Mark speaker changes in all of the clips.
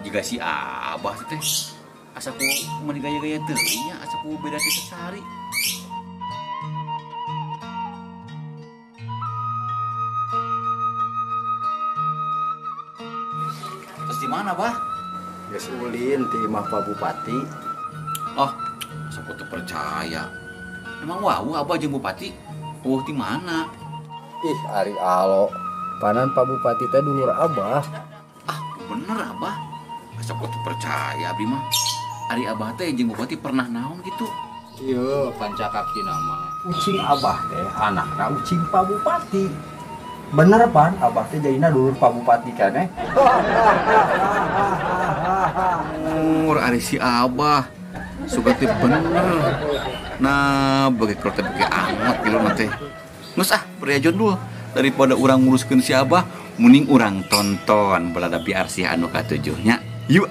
Speaker 1: Jika si Abah teh asaku meni gaya-gaya teuing nya, asaku beda ti sasari. Terus di mana, Bah?
Speaker 2: Geus ulin ti imah Pak Bupati.
Speaker 1: Oh, asaku teu percaya. Emang wau Abah jeung Bupati? Di mana?
Speaker 2: Ih, ari alo. Panan Pak Bupati teh dulur Abah.
Speaker 1: Ah, bener Abah. Asaku teu percaya abdi mah. Ari Abah teh jeung Bupati pernah naon gitu.
Speaker 2: Iya, pancakaki nama. Ucing Abah teh anakna ucing Pak Bupati. Bener pan, Abah teh jadina dulur Pak Bupati kan
Speaker 1: Ari si Abah suka teh bener. Nah, bagi kalau teh bagi anget gitu teh. Nus beriajon dulu daripada urang nguruskeun si Abah, mending urang tonton balada biar si anu katujuhnya. Yuk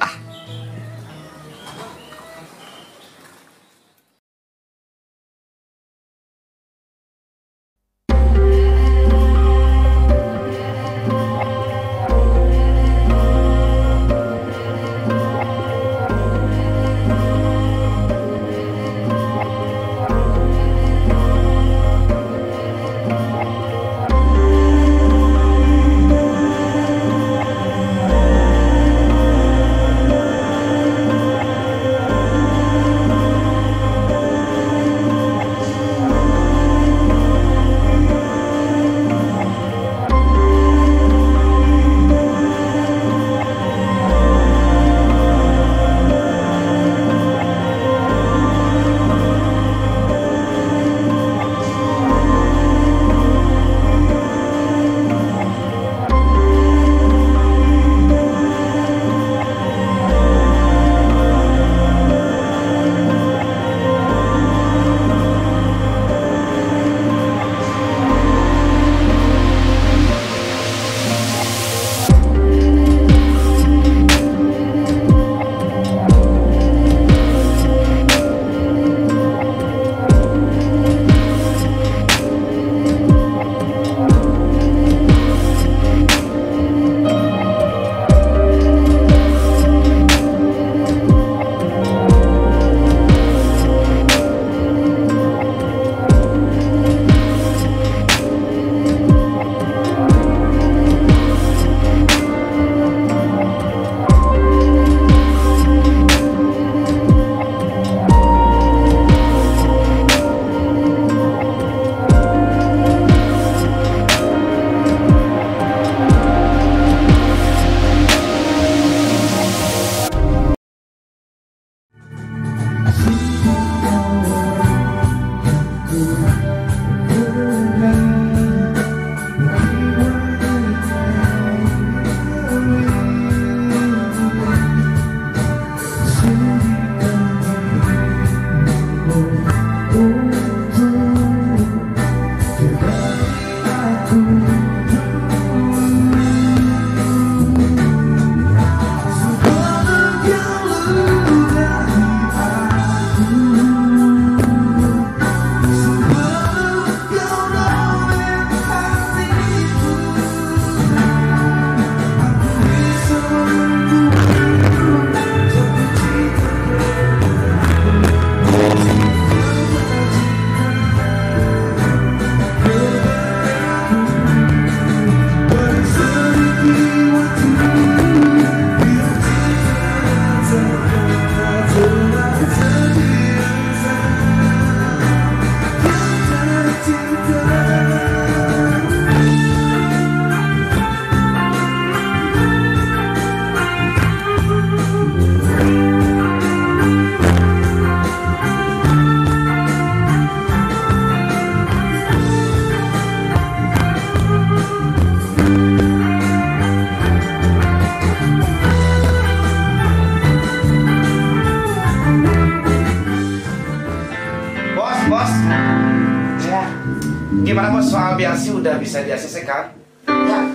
Speaker 3: Gimana bos soal biasi udah bisa di ACC kan?
Speaker 4: Ya.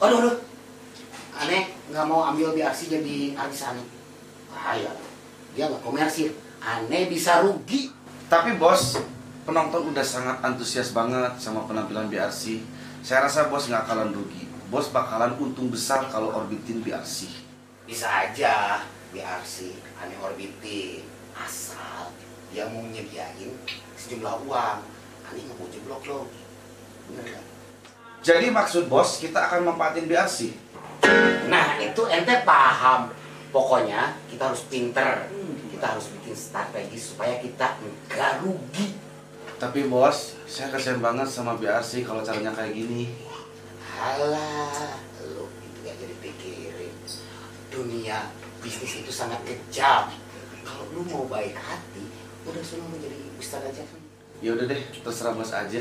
Speaker 4: Aduh. Aneh nggak mau ambil BRC jadi artis aneh. Bahaya. Dia nggak komersil. Aneh bisa rugi.
Speaker 3: Tapi bos, penonton udah sangat antusias banget sama penampilan BRC. Saya rasa bos nggak akan rugi. Bos bakalan untung besar kalau orbitin BRC.
Speaker 4: Bisa aja BRC aneh orbitin. Asal dia mau nyediain sejumlah uang. Aneh nggak mau jeblok loh. Bener gak?
Speaker 3: Jadi maksud bos kita akan memanfaatin BRC.
Speaker 4: Nah itu ente paham. Pokoknya kita harus pinter. Kita harus bikin strategi supaya kita nggak rugi.
Speaker 3: Tapi bos, saya kasihan banget sama BRC kalau caranya kayak gini.
Speaker 4: Alah, lu itu gak jadi pikirin. Dunia bisnis itu sangat kejam. Kalau lu mau baik hati, udah senang menjadi ustaz aja.
Speaker 3: Ya udah deh, terserah bos aja.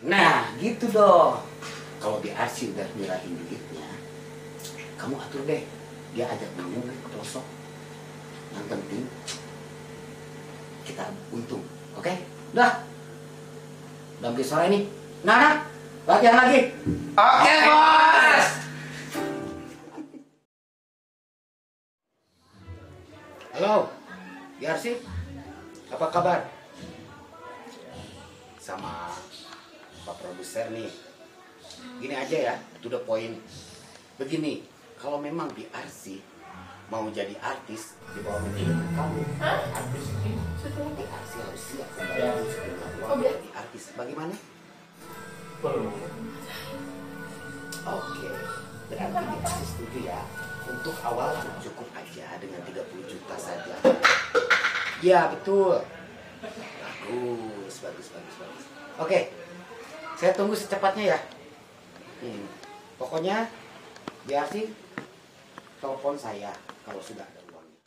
Speaker 4: Nah, gitu dong. Kalau BRC udah nyerahin duitnya, kamu atur deh. Dia ajak ngomong ke pelosok. Yang penting kita untung, oke? Udah. Udah beli sore ini. Nah, latihan lagi. Oke, bos. Halo, BRC. Apa kabar? Sama Pak Produser nih. Gini aja ya, to the point. Begini, kalau memang BRC mau jadi artis di bawah manajemen kamu, artis BRC harus siap membayar sejumlah uang jadi artis. Bagaimana? Oke, berarti BRC setuju ya. Untuk awal cukup aja dengan 30 juta saja. Ya betul. Bagus. Oke, saya tunggu secepatnya ya. Pokoknya BRC telepon saya kalau sudah ada uangnya.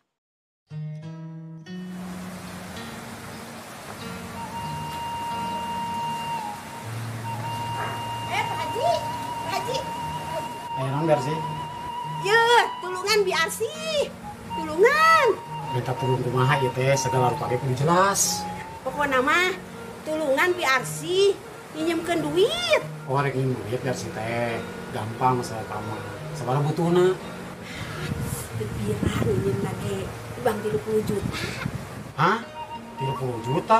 Speaker 5: Pak Haji.
Speaker 2: Ayo BRC.
Speaker 5: Ya, tulungan BRC. Tulungan.
Speaker 2: Minta turun kumaha ieu teh segala rupa ge kudu jelas.
Speaker 5: Pokoknya mah tulungan BRC nyinjemkeun duit.
Speaker 2: Oh, rek nginjem duit BRC teh gampang masalah kamu. Sabaraha butuhna?
Speaker 5: Pirang nyinjem lagi bang 30 juta.
Speaker 2: Hah? 30 juta?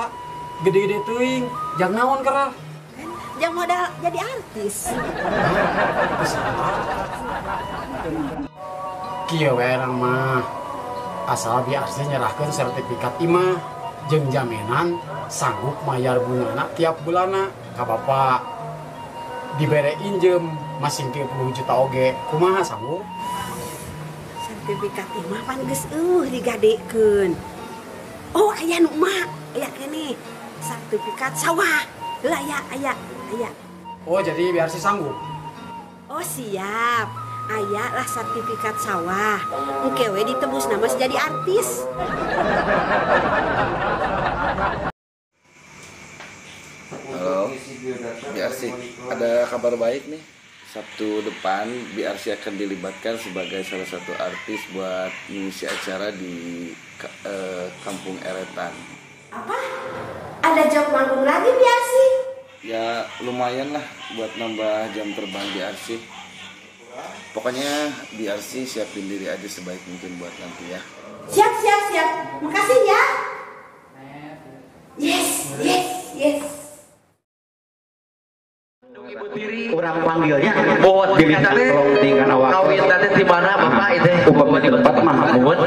Speaker 2: Gede-gede teuing. Jang naon kerah?
Speaker 5: Kan jang modal jadi artis.
Speaker 2: Kieu we urang mah. Asal BRC nyerahkeun sertifikat imah jeung jaminan sanggup mayar bungana tiap bulanna ka Bapak. Dibere injem masing 30 juta oge. Kumaha sanggup?
Speaker 5: Sertifikat imah pan geus digadekeun. Oh, aya nu mah, aya keneh. Sertifikat sawah. Heula aya.
Speaker 2: Oh, jadi BRC sanggup.
Speaker 5: Oh, siap. Aya lah sertifikat sawah. Engke we ditebus nama jadi artis.
Speaker 1: Halo, BRC, ada kabar baik nih. Sabtu depan BRC akan dilibatkan sebagai salah satu artis buat mengisi acara di Kampung Eretan.
Speaker 5: Apa? Ada job manggung lagi BRC?
Speaker 1: Ya lumayan lah buat nambah jam terbang BRC. Pokoknya BRC siapin diri aja sebaik mungkin buat nanti ya.
Speaker 5: Siap. Makasih ya. Yes.
Speaker 6: Kurang panggilnya buat dilihat clothing kan awak. Kawin tadi di mana Bapak itu? Upama di tempat Mahmud.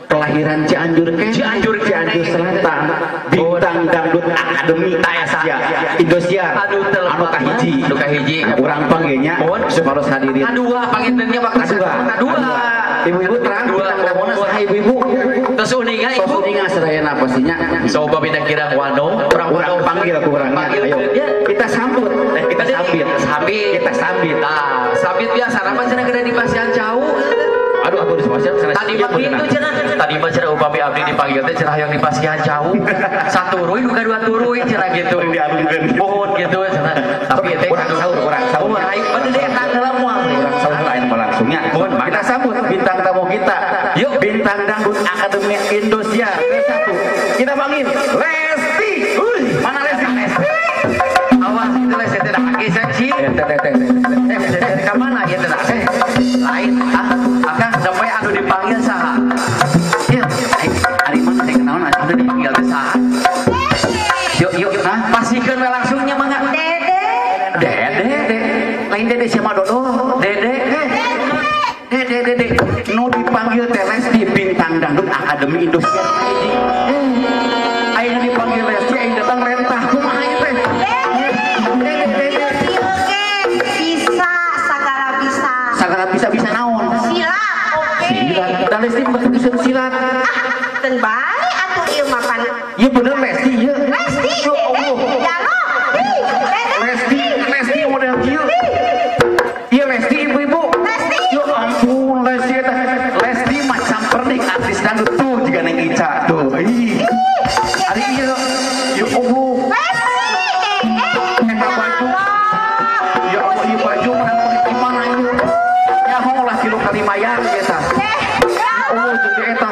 Speaker 6: Kelahiran Cianjur Selatan. Bintang Dangdut Akademi Asia Indosiar. Anu kahiji. Kurang panggilnya supados hadirin. Kadua panggilannya bakal kadua. Ibu-ibu terang ngomongna saha ibu-ibu. Terus uningan ibu. Uningan sadayana pastinya. Coba beda kira wano. Kurang panggil kurangnya. Ayo. Kita sambut. Kita sambit. Nah, sambit biasa nama cenah gede di Pasian jauh. Aduh, aku di Pasian tadi mah kitu cenah. Tadi mah cenah upami abdi dipanggil teh cenah yang di Pasian jauh. Saturuy duka dua turuy cenah gitu. Dialungkeun. Mohon gitu cenah. Tapi teh kurang saur. Oh, aing bener deh eta dalam moal. Kurang saur lain langsungnya. Mohon kita sambut bintang tamu kita. Yuk, bintang Dangdut Akademi Indosiar. Satu. Kita panggil Lesti. Mana Lesti? Pasikeun we langsungnya mangga.
Speaker 5: Dede.
Speaker 6: Dede. Lain Dede sama Dodo. Dede. Dede. Nu dipanggil teh Lesti Bintang Dangdut Akademi Indosiar hiji. Ayeuna dipanggil Lesti aing datang rentah kumaha ieu teh? Dede.
Speaker 5: Bisa, sagala
Speaker 6: Bisa naon?
Speaker 5: silat, oke.
Speaker 6: Silat. Dan Lesti betul bisa silat.
Speaker 5: Ten bae atuh ieu mah pan.
Speaker 6: Iya bener Lesti ya.
Speaker 5: Lesti,
Speaker 6: Ya Allah. Lesti model kieu. Iya Lesti ibu-ibu.
Speaker 5: Lesti.
Speaker 6: Ya ampun Lesti eta. Lesti macam pernik artis dangdut tuh juga Neng Ica tuh. Ih. Ari ieu. Ya Allah. Eta baju. Ya Allah ieu baju menang di mana ieu? Ya mau lah kilo kali mayar eta. Oh jadi eta.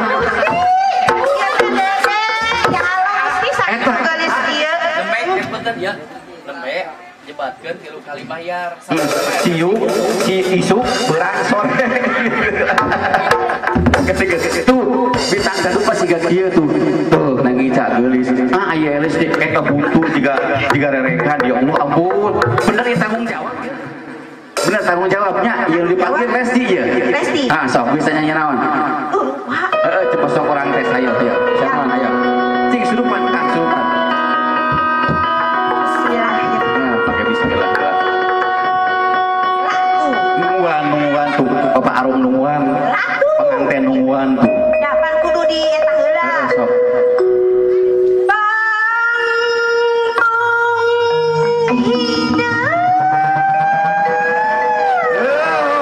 Speaker 7: Ya, lembe jebatkeun 3 kali bayar.
Speaker 6: Ciu, isu, berangsor. Gede-gede tuh, Bintang Dangdut pasti gak kieu tuh. Tuh, Neng Ica geulis. Aya Lesti eta buntu juga rerekan ya Allah ampun. Bener ieu tanggung jawab. Bener tanggung jawabnya yang dipanggil Lesti ya.
Speaker 5: Lesti.
Speaker 6: Sok bisa nyanyi naon?
Speaker 5: Pak.
Speaker 6: Cepet sok orang tes ayo. Siapa ayo. Cing surupan kan surupan. Pakai bismillah. Nungguan tuh, Bapak Arum nungguan. Pengantin nungguan tuh.
Speaker 5: Dapat kudu di eta heula.
Speaker 6: Sok.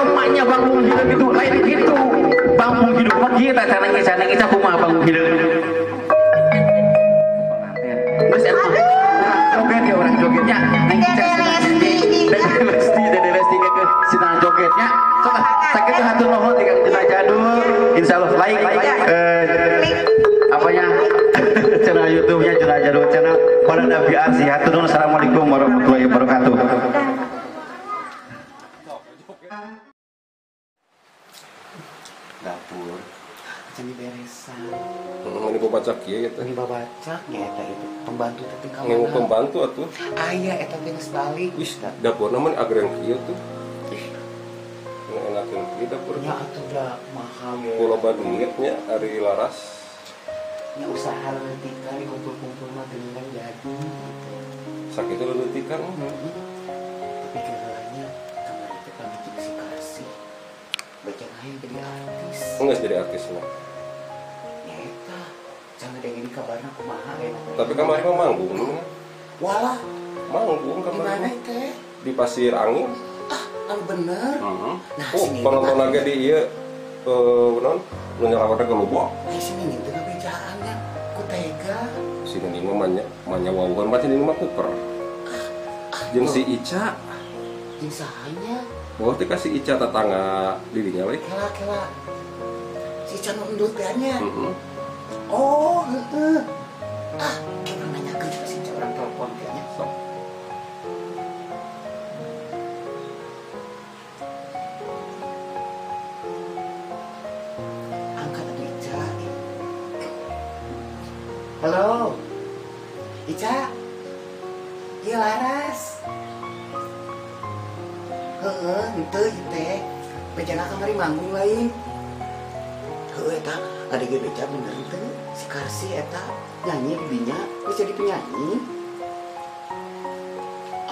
Speaker 6: Emaknya bangun hidup itu lain gitu. Bangun hidup mah kita cara ngisah kumaha bangun hidup. Pengantin. Geus eta. Joget ya orang jogetnya. Neng Ica Dede Lesti ke sinang jogetnya. Sok sakitu hatur nuhun ti Kang Juna Jadul. Insyaallah like apanya channel YouTube-nya Juna Jadul channel pada Nabi Arsi. Hatur nuhun. Assalamualaikum warahmatullahi wabarakatuh.
Speaker 4: Dapur can diberesan.
Speaker 8: Ini baca kieu eta.
Speaker 4: Ini babacak nya eta itu pembantu teh teh
Speaker 8: Ngewu pembantu atuh.
Speaker 4: Aya eta teh geus balik.
Speaker 8: Wis dapurna mah agreng kieu tuh. Nu enakeun kieu dapurna.
Speaker 4: Nya atuh da mahal ya.
Speaker 8: Kula duitnya ari laras.
Speaker 4: Nya usaha leutik kali kumpul-kumpul mah teu jadi.
Speaker 8: Sakitu leutikan.
Speaker 4: Tapi kegalanya kemarin teh pamit jeung si Kasih. Baca hayang jadi artis.
Speaker 8: Enggak jadi artis mah.
Speaker 4: Eta jangan ada ini kabarna kumaha enak.
Speaker 8: Tapi kemarin mah manggung.
Speaker 4: Walah,
Speaker 8: Manggung
Speaker 4: di mana
Speaker 8: kemarin.
Speaker 4: teh?
Speaker 8: Di Pasir Angin.
Speaker 4: Anu bener. Nah, sini
Speaker 8: penonton lagi di ieu non nu nyelawatna ke lubuk.
Speaker 4: sini nih teu ngabejaannya ku tega.
Speaker 8: Sini ini mah manya wawuhan mah sini mah kuper. Jeung si Ica.
Speaker 4: Jeung sahanya
Speaker 8: Bahwa teh kasih Ica tetangga dirinya we.
Speaker 4: kela si Can Endut teh nya.
Speaker 8: Heeh.
Speaker 4: Oh, heeh. Kita nanyakeun ka si Can orang telepon kayaknya.
Speaker 8: Sok.
Speaker 4: Angkat atuh Ica. Halo. Ica. Ieu laras. Heeh, henteu ieu teh. Bejana kamari manggung lain. Heuh eta ngadege beja bener teu. Si Karsi eta nyanyi di dinya, geus jadi penyanyi.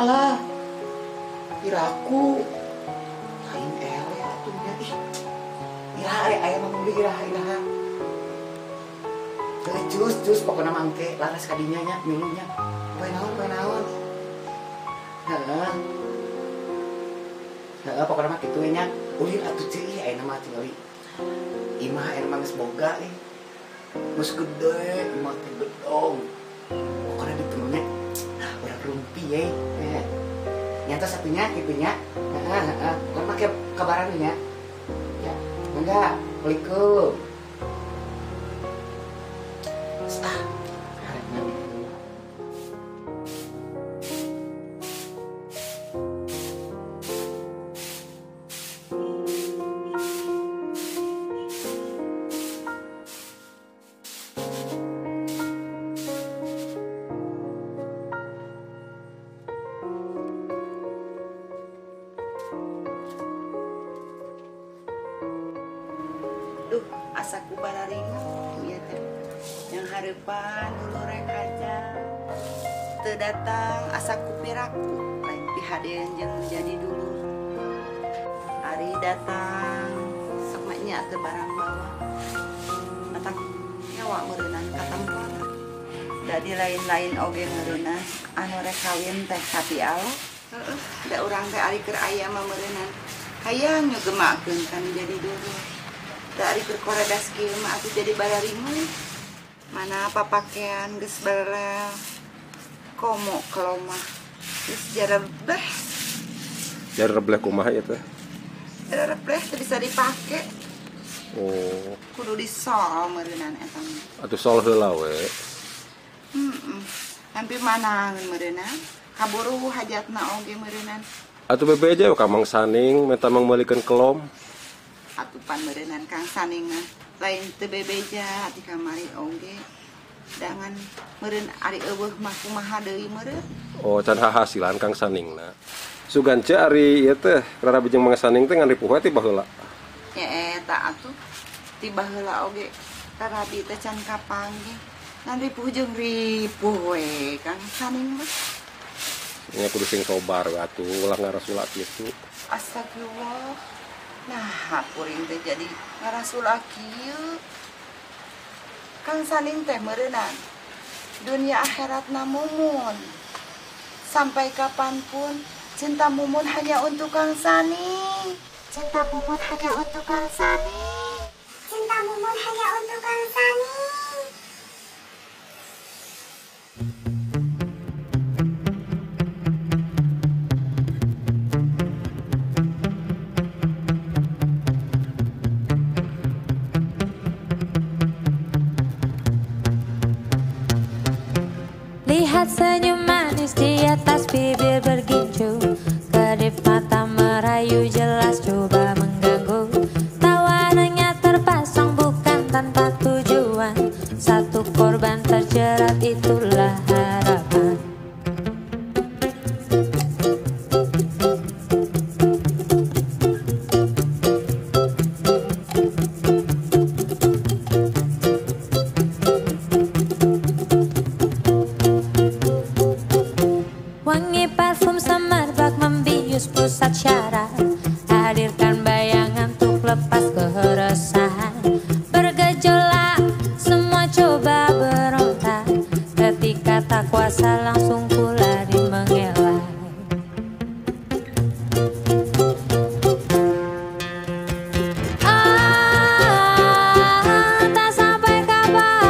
Speaker 4: Alah. Iraku. Lain ele atuh nya ih. Iraha aya mah muli iraha. Cus pokoknya mangke laras kadinya nya nyulunya. Poe naon. Heeh, pokoknya mah kitu nya. Ulin atuh ceuih aya mah tinggali. Imah aya mah geus boga geus gede, imah teh gedong. Pokoknya diturunya urang rumpi ye. Nyata satunya kitunya. Heeh. Pokoknya make kabaran nya. Ya, enggak, Assalamualaikum.
Speaker 5: asa ku bararinga ieu teh. Yang hareupan dulu rek aja. Teu datang asa ku piraku lain pihadeun jeung jadi dulu. Ari datang sok mah nya teu barang bawa. Matak nyawa meureunnan ka tempat. Jadi lain-lain oge meureunna anu rek kawin teh tapi Allah. Heeh, da urang teh ari keur aya mah meureunnan. Hayang nyugemakeun kan jadi dulu. Da ari keur koredas kieu mah atuh jadi bararingu. Mana papakean geus barel. Komo kelomah. Geus jarebleh.
Speaker 8: Jarebleh kumaha ya teh?
Speaker 5: Jarebleh teu bisa dipake.
Speaker 8: Oh,
Speaker 5: Kudu disol meureunnan eta mah.
Speaker 8: atuh sol heula we.
Speaker 5: Hampir mana meureunnan? Kaburu hajatna oge meureunnan.
Speaker 8: Atuh bebeja we ka Mang Saning minta mangmeulikeun kelom.
Speaker 5: Atuh pan meureunnan Kang Saning mah lain teu bebeja di kamari oge. Dangan meureun ari eueuh mah kumaha deui meureun.
Speaker 8: Oh, can hahasilan Kang Saningna. Suganca ari ieu teh rara bijeng Mang Saning teh ngan ripuh we ti baheula.
Speaker 5: Nya eta atuh ti baheula oge tarabi teh can kapanggih. Ngan ripuh jeung ripuh we Kang Saning mah.
Speaker 8: Nya kudu sing sobar we atuh ulah ngarasula kitu.
Speaker 5: Astagfirullah. Nah, kuring teh jadi ngarasula kieu. Kang Saning teh meureunnan dunia akhiratna mumun. Sampai kapanpun cinta mumun hanya untuk Kang Saning. Cinta mumun hanya untuk Kang Saning. Cinta mumun hanya untuk Kang Saning.
Speaker 9: Lihat senyum manis di atas bibir bergincu, kedip mata merayu jelas coba mengganggu. Tawarannya terpasang bukan tanpa tujuan, satu korban terjerat itulah harapan. Wangi parfum semerbak membius pusat syaraf. Hadirkan bayangan untuk lepas keresahan. Bergejolak, semua coba berontak. Ketika tak kuasa langsung ku lari mengelak. Tak sampai kapan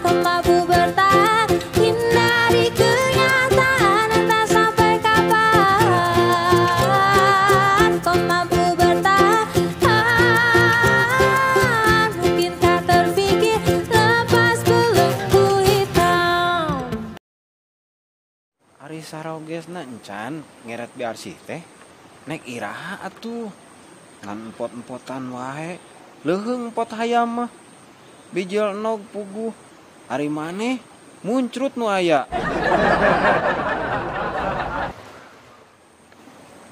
Speaker 9: kau mampu bertahan. Hindari kenyataan. Tak sampai kapan kau mampu bertahan. Mungkinkah terpikir lepas belenggu hitam.
Speaker 10: Ari sarogesna encan ngeret biarsi teh nek iraha atuh ngan empot-empotan wae leuheung empot hayam mah bijil nog puguh ari maneh muncrut nu aya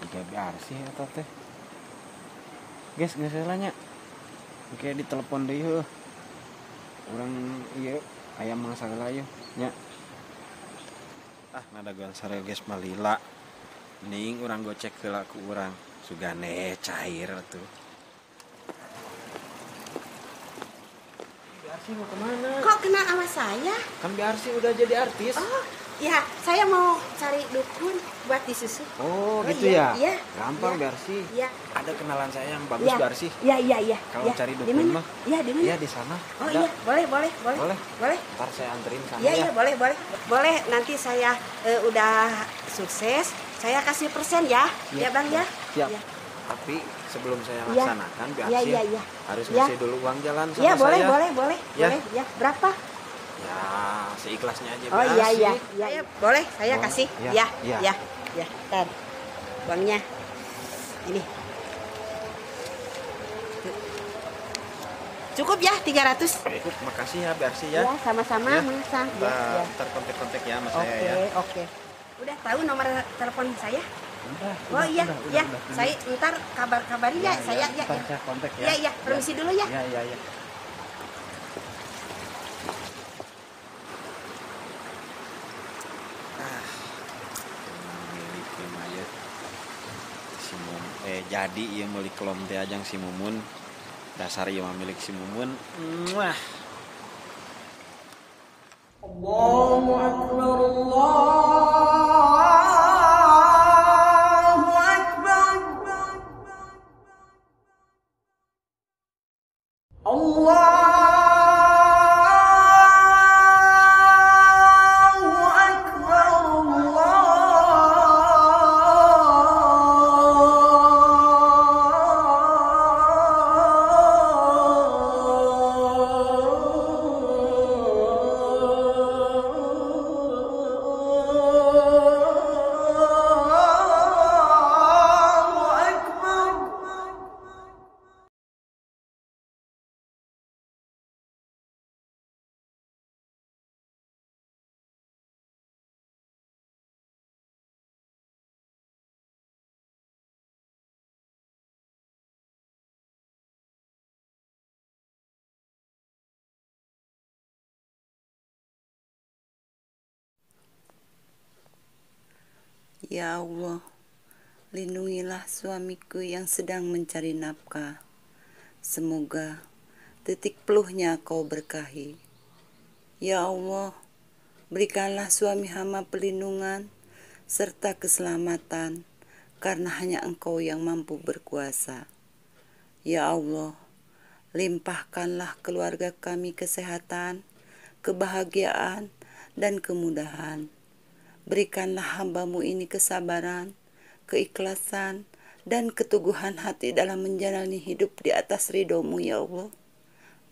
Speaker 10: jika biarsi eta teh geus heula nya engke ditelepon deui heuh urang ieu aya mangsa heula ieu nya. Ngadaguan sareges malila ning urang gocek heula ku urang sugane cair tuh. Biarsi mau kemana?
Speaker 5: Kok kenal sama saya?
Speaker 10: Kan Biarsi udah jadi artis.
Speaker 5: Oh, ya, saya mau cari dukun buat disusu.
Speaker 10: Oh, gitu
Speaker 5: iya,
Speaker 10: ya?
Speaker 5: Iya.
Speaker 10: Gampang
Speaker 5: Iya.
Speaker 10: Biarsi.
Speaker 5: Iya.
Speaker 10: Ada kenalan saya yang bagus
Speaker 5: Iya.
Speaker 10: Biarsi.
Speaker 5: Iya.
Speaker 10: Kalau
Speaker 5: Iya.
Speaker 10: cari
Speaker 5: Di
Speaker 10: dukun
Speaker 5: mana?
Speaker 10: mah?
Speaker 5: Iya, di mana?
Speaker 10: Iya, di sana.
Speaker 5: Oh
Speaker 10: Ada.
Speaker 5: iya, boleh.
Speaker 10: Boleh. Ntar saya anterin sana
Speaker 5: Iya,
Speaker 10: ya.
Speaker 5: boleh. Boleh, nanti saya udah sukses, saya kasih persen ya.
Speaker 10: Iya,
Speaker 5: Ya, Bang ya.
Speaker 10: Siap.
Speaker 5: Iya.
Speaker 10: Tapi sebelum saya
Speaker 5: Iya.
Speaker 10: laksanakan Biarsi
Speaker 5: Iya.
Speaker 10: harus
Speaker 5: Iya.
Speaker 10: ngasih dulu uang jalan sama
Speaker 5: Iya, boleh.
Speaker 10: saya. Ya.
Speaker 5: Boleh. Ya, berapa?
Speaker 10: Ya, seikhlasnya aja
Speaker 5: Oh
Speaker 10: Biarsi.
Speaker 5: iya. Boleh, saya
Speaker 10: Oh,
Speaker 5: kasih.
Speaker 10: iya.
Speaker 5: Ya. Ntar. Uangnya. Ini. Cukup ya 300.
Speaker 10: Cukup, makasih ya Biarsi ya.
Speaker 5: Ya, sama-sama,
Speaker 10: Ya.
Speaker 5: Masa.
Speaker 10: Ntar kontak-kontak ya sama saya ya.
Speaker 5: Oke. Udah tahu nomor telepon saya? Oh iya, ya. Saya ntar kabar-kabari ya. Saya ya.
Speaker 10: Saya kontak ya.
Speaker 5: Ya, ya. Permisi dulu ya.
Speaker 10: Ya. Milik Maya. Si Mumun jadi ieu milik kelom teh ajang si Mumun. Dasar ieu mah milik si Mumun. Muah.
Speaker 11: Allahu Akbar, Allahu Akbar.
Speaker 5: Ya Allah, lindungilah suamiku yang sedang mencari nafkah. Semoga titik peluhnya Kau berkahi. Ya Allah, berikanlah suami hamba perlindungan serta keselamatan, karena hanya Engkau yang mampu berkuasa. Ya Allah, limpahkanlah keluarga kami kesehatan, kebahagiaan, dan kemudahan. Berikanlah hamba-Mu ini kesabaran, keikhlasan, dan keteguhan hati dalam menjalani hidup di atas ridho-Mu, ya Allah.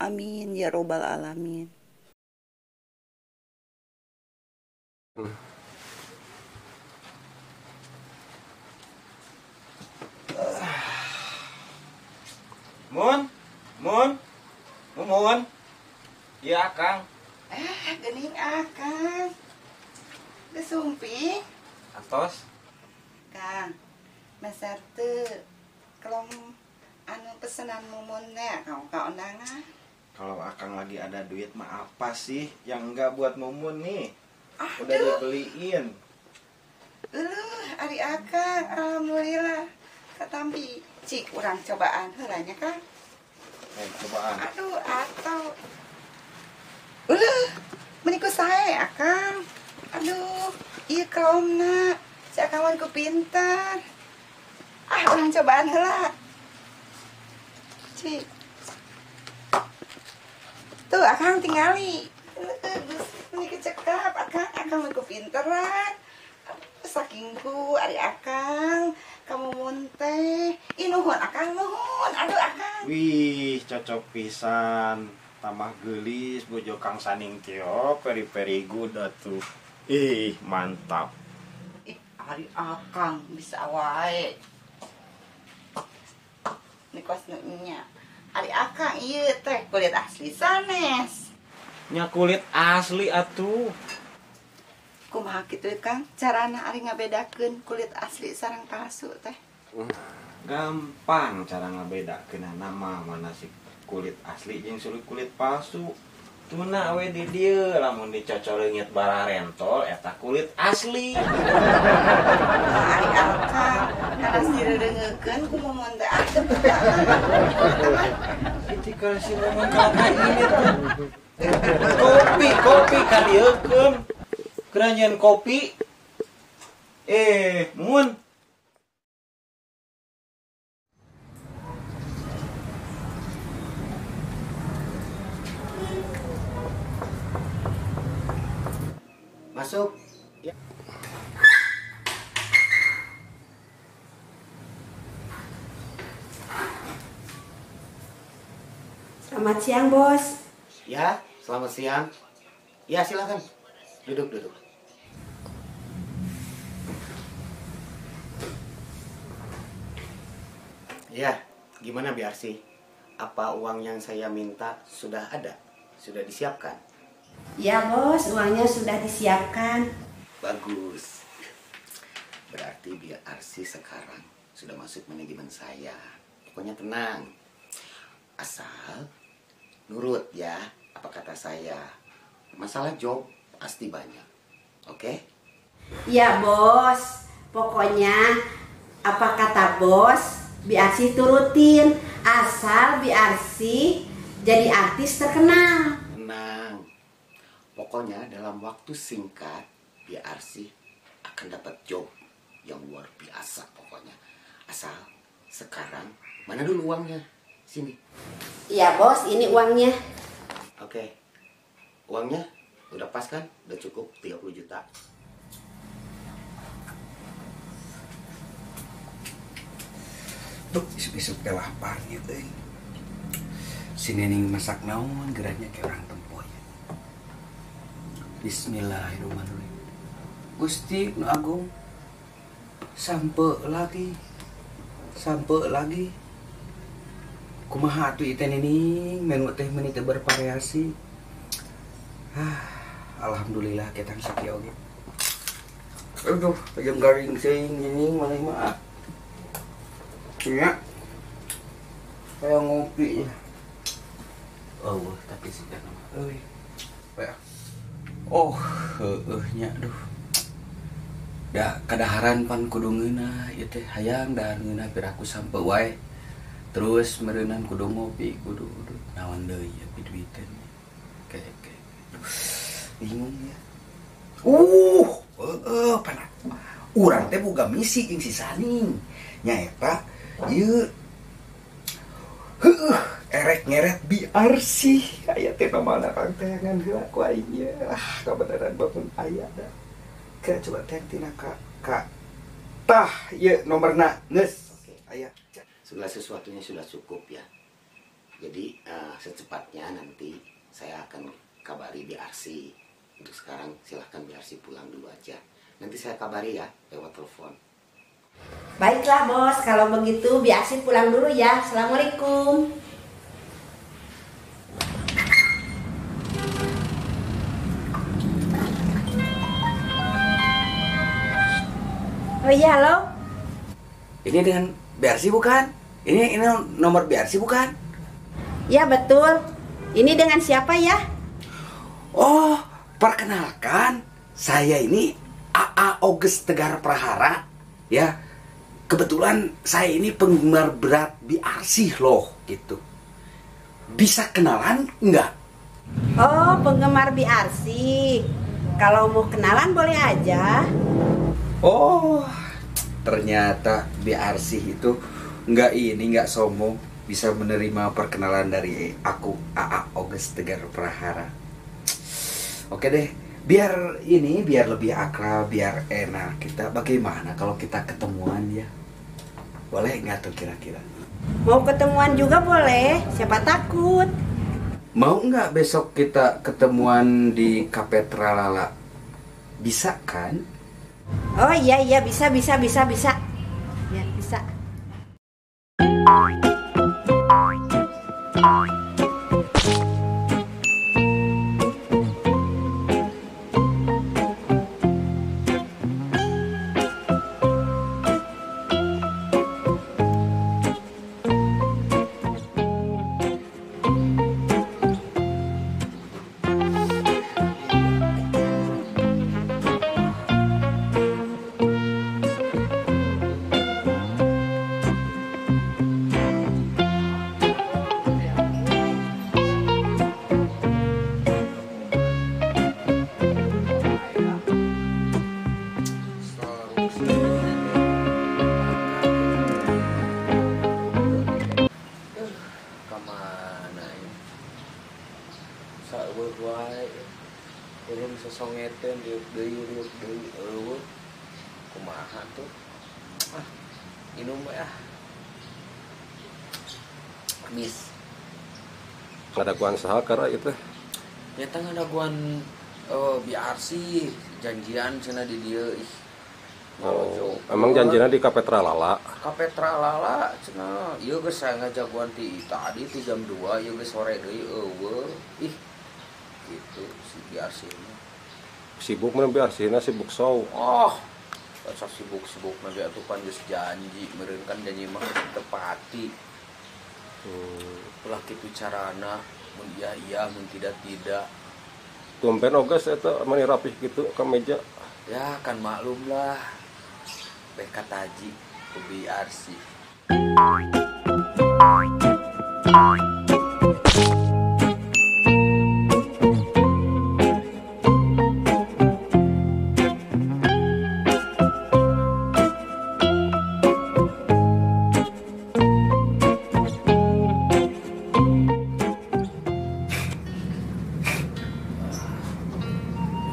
Speaker 5: Amin ya robbal alamin.
Speaker 10: Mumun. Iya, Kang.
Speaker 5: Gening akang. Gesumpi.
Speaker 10: Atos.
Speaker 5: Kang, masa teu kelom anu pesenan mumunnya kau undangan.
Speaker 10: Kalau Akang lagi ada duit mah apa sih yang enggak buat Mumun nih?
Speaker 5: Aduh.
Speaker 10: Udah dibeliin.
Speaker 5: Ari akang, alhamdulillah. Katambi cik urang cobaan heulanya Kang.
Speaker 10: Cobaan.
Speaker 5: Aduh, atau meniku sae akang. Aduh, iya kelomna. Si akawanku pintar. Urang cobaan heula. Cik. Tuh, akang tingali. Meniku cekap, akang meniku pintar lah. Sakingku, ari akang. Kamu munteh. Nuhun, akang nuhun. Aduh, akang.
Speaker 10: Wih, cocok pisan. Tambah gelis, bojo Kang Saning tio, very good atuh. Ih, mantap.
Speaker 5: Ari akang bisa wae. Nikos nya. Ari akang ieu teh kulit asli sanes.
Speaker 10: Nya kulit asli atuh.
Speaker 5: Kumaha kitu Kang? Carana ari ngabedakeun kulit asli sareng palsu teh?
Speaker 10: Gampang cara ngabedakeun nama mana sih kulit asli jeung kulit palsu. Tuna we di dieu lamun dicocoreungit bara rentol eta kulit asli.
Speaker 5: Ari akang kana sireungeun ku mumun teh adem.
Speaker 10: Ketika si mumun kalaka ini tuh. Kopi kadiekeun. Keranjian kopi. Mumun.
Speaker 4: Masuk. Ya.
Speaker 12: Selamat siang, Bos.
Speaker 4: Ya, selamat siang. Ya, silakan. Duduk. Ya, gimana Biarsi? Apa uang yang saya minta sudah ada? Sudah disiapkan?
Speaker 12: Ya, Bos, uangnya sudah disiapkan.
Speaker 4: Bagus. Berarti BRC sekarang sudah masuk manajemen saya. Pokoknya tenang. Asal nurut ya apa kata saya. Masalah job pasti banyak. Oke?
Speaker 12: Ya bos, pokoknya apa kata bos, BRC turutin. Asal BRC jadi artis terkenal.
Speaker 4: Tenang. Pokoknya dalam waktu singkat BRC akan dapat job yang luar biasa pokoknya. Asal sekarang mana dulu uangnya? Sini.
Speaker 12: Iya bos, ini uangnya.
Speaker 4: Oke. Uangnya udah pas kan? Udah cukup 30 juta.
Speaker 1: Duh, isuk-isuk teh lapar gitu. Si Nening masak naon geraknya kayak orang tempoy. Bismillahirrahmanirrahim. Gusti nu agung. Sampe lagi. Kumaha atuh ieu teh Nening, menu teh meuni teh bervariasi. Alhamdulillah kita sakieu oge. Aduh, jeung garing seuing Nening maneh mah. Ya. Kayak ngopi ya. Oh, tapi sih kan mah euy. Ya. Oh, nya aduh. Da kadaharan pan kudu ngeunah ieu teh hayang da ngeunah piraku sampe wae. Terus meureunan kudu ngopi, kudu naon deui ya duiteun. Kayak bingung ya. Pana. Urang teh boga misi jeung si Saning. Nyaeta ieu erek ngeret BRC aya teh namana Kang teh ngan heula ku aing ye. Kabeneran bangun aya da. Ka coba teh tina ka tah ieu nomerna geus. Oke, aya.
Speaker 4: Segala sesuatunya sudah cukup ya. Jadi secepatnya nanti saya akan kabari BRC. Untuk sekarang silahkan BRC pulang dulu aja. Nanti saya kabari ya lewat telepon.
Speaker 12: Baiklah bos, kalau begitu BRC pulang dulu ya. Assalamualaikum. Oh iya, halo.
Speaker 1: Ini dengan BRC bukan? Ini nomor BRC bukan?
Speaker 12: Ya betul. Ini dengan siapa ya?
Speaker 1: Oh, perkenalkan, saya ini AA Oges Tegar Prahara. Ya, kebetulan saya ini penggemar berat BRC loh, gitu. Bisa kenalan enggak?
Speaker 12: Oh, penggemar BRC. Kalau mau kenalan boleh aja.
Speaker 1: Oh, ternyata BRC itu nggak sombong, bisa menerima perkenalan dari aku AA Oges Tegar Prahara. Oke deh, biar lebih akrab, biar enak. Kita bagaimana kalau kita ketemuan ya? Boleh nggak tuh kira-kira?
Speaker 12: Mau ketemuan juga boleh, siapa takut.
Speaker 1: Mau nggak besok kita ketemuan di Cafe Tralala? Bisa kan?
Speaker 12: Oh iya bisa. Ya bisa.
Speaker 10: Urun sesongetan deui kumaha tuh minum ya mis
Speaker 8: ngadaguan saha kara itu
Speaker 10: nyata ngadaguan BRC janjian cenah di dieu
Speaker 8: emang janjinya di Cafe Tralala
Speaker 10: cenah ieu geus saya ngajagoan ti tadi ti jam 2 ieu geus sore deui eueuh gitu si BRC ini
Speaker 8: sibuk mana BRC na sibuk show
Speaker 7: asa sibuk-sibuk nabi atuh pan geus janji meureun kan janji mah tepati. Ulah kitu carana mun iya mun tidak.
Speaker 8: Tumpen ogas eta mani rapih gitu ke meja.
Speaker 7: Ya kan maklum lah. Bekat haji ku BRC.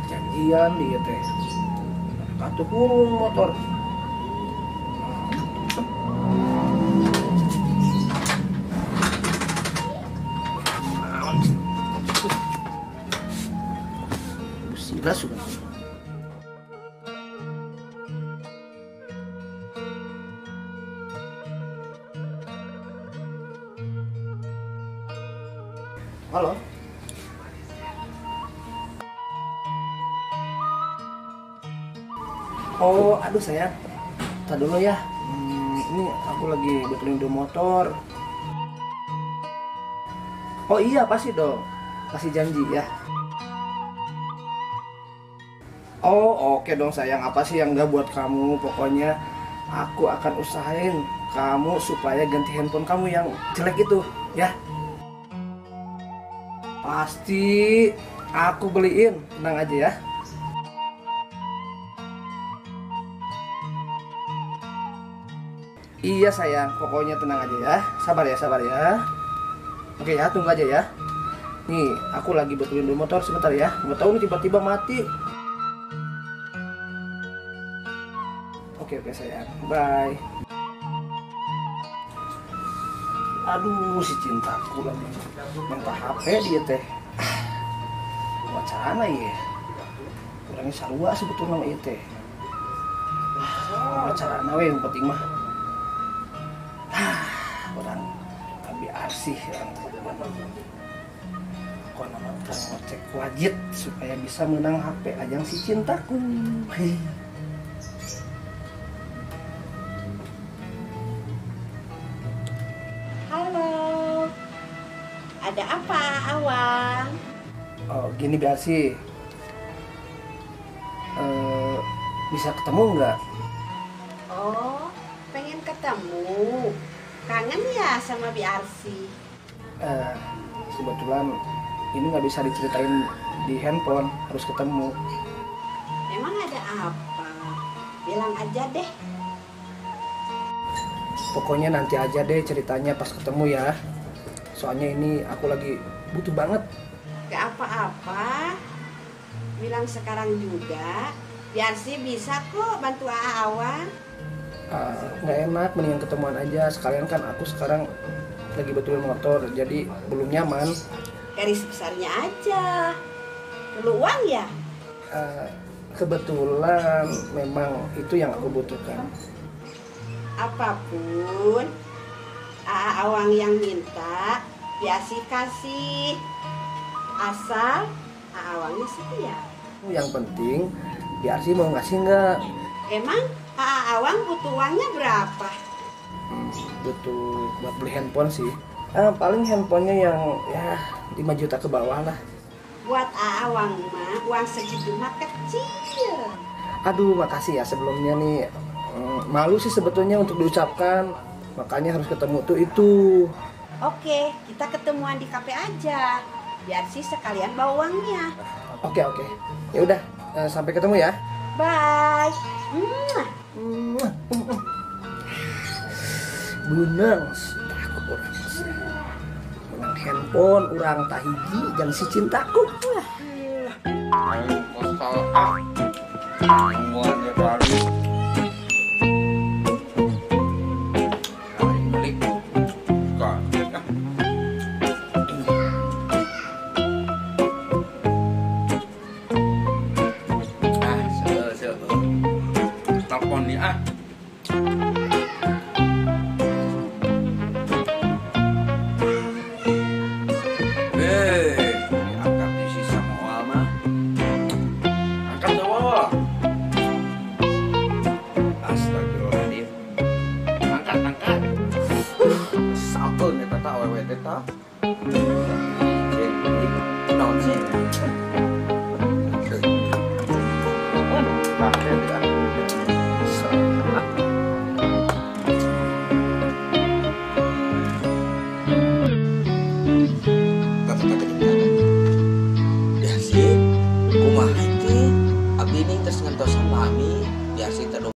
Speaker 13: Janjian dia teh. Atuh kurung motor. Sila sudah. Halo. Oh, aduh sayang. Tadi dulu ya. Ini aku lagi betulin dulu motor. Oh iya, pasti dong. Kasih janji ya. Oh oke dong sayang, apa sih yang enggak buat kamu? Pokoknya aku akan usahain kamu supaya ganti handphone kamu yang jelek itu ya. Pasti aku beliin, tenang aja ya. Iya sayang, pokoknya tenang aja ya. Sabar ya. Oke ya, tunggu aja ya. Nih, aku lagi betulin dulu motor sebentar ya. Nggak tahu nih tiba-tiba mati. Oke sayang, bye. Aduh, si cintaku lagi minta HP dia teh. Wacana ya. Orangnya sarua sebetulnya nama itu. Wacana we yang penting mah. Orang BRC yang kok nama ngecek wajib supaya bisa menang HP ajang si cintaku.
Speaker 12: Ada apa, Awang?
Speaker 13: Oh, gini BRC. Bisa ketemu nggak?
Speaker 12: Oh, pengen ketemu. Kangen ya sama BRC?
Speaker 13: Kebetulan ini nggak bisa diceritain di handphone, harus ketemu.
Speaker 12: Emang ada apa? Bilang aja deh.
Speaker 13: Pokoknya nanti aja deh ceritanya pas ketemu ya. Soalnya ini aku lagi butuh banget.
Speaker 12: Gak apa-apa. Bilang sekarang juga. Biar sih bisa kok bantu Awang.
Speaker 13: Nggak enak, mendingan ketemuan aja. Sekalian kan aku sekarang lagi betulin motor, jadi belum nyaman.
Speaker 12: Garis besarnya aja. Perlu uang ya?
Speaker 13: Kebetulan memang itu yang aku butuhkan.
Speaker 12: Apapun Awang yang minta, biasa kasih. Asal Awangnya setia.
Speaker 13: Yang penting BRC mau ngasih nggak?
Speaker 12: Emang Awang butuh uangnya berapa?
Speaker 13: Butuh buat beli handphone sih. Paling handphonenya yang ya 5 juta ke bawah lah.
Speaker 12: Buat Awang mah uang segitu mah kecil.
Speaker 13: Aduh, makasih ya sebelumnya nih. Malu sih sebetulnya untuk diucapkan. Makanya harus ketemu tuh itu.
Speaker 12: Oke, kita ketemuan di kafe aja. Biar sih sekalian bawa uangnya.
Speaker 13: Oke. Ya udah, sampai ketemu ya.
Speaker 12: Bye.
Speaker 13: Benang cintaku orang. Benang handphone orang tahiji dan si cintaku.
Speaker 7: Semuanya kali. awewe teh tah. Naon sih? Ya sih, kumaha itu? Abdi ini terus ngentosan lami, biar sih terdong.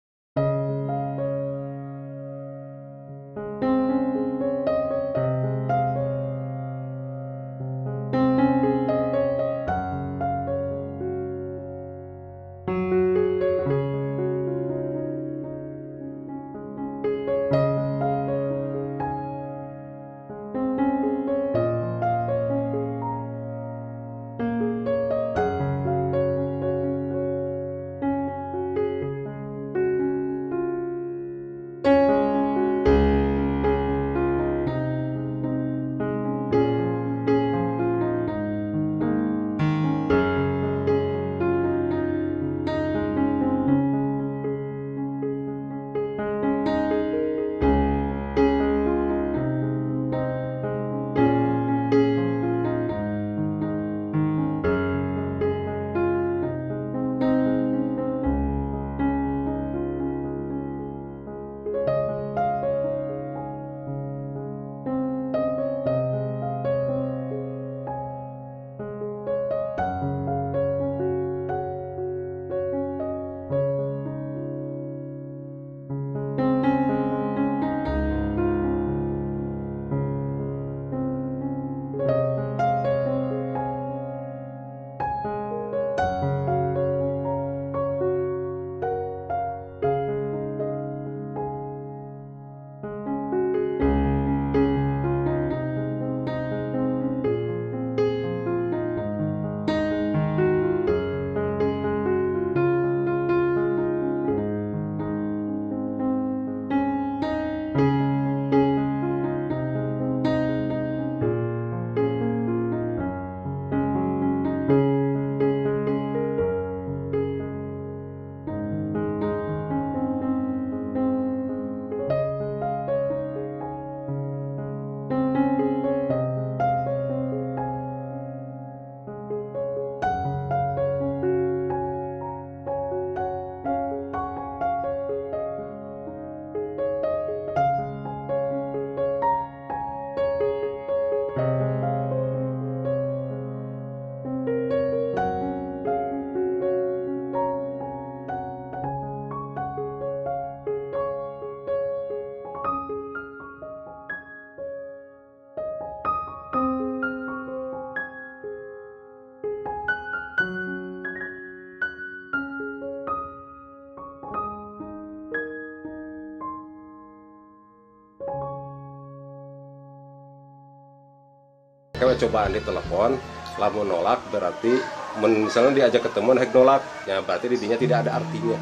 Speaker 8: Kalau cobaan di telepon, lamun nolak berarti misalnya diajak ketemu naik nolak, ya berarti didinya tidak ada artinya.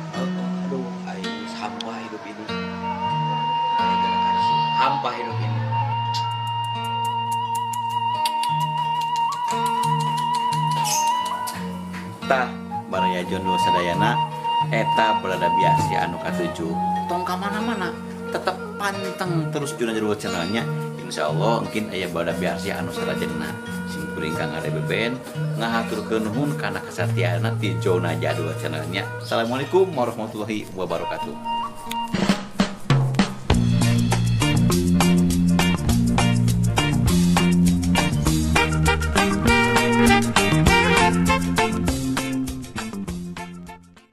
Speaker 7: Aduh, aing sampah hidup ini. Sampah hidup ini.
Speaker 1: Tah, baraya jondo sadayana eta berada biasi anu katujuh. Tong ka mana-mana tetap panteng terus juna jero channelnya. Insyaallah mungkin aya bada biasi anu sarajengna. Sing kuring Kang Beben ngahaturkeun nuhun kana kesatiana ti Jona Jadul channelnya. Assalamualaikum warahmatullahi wabarakatuh.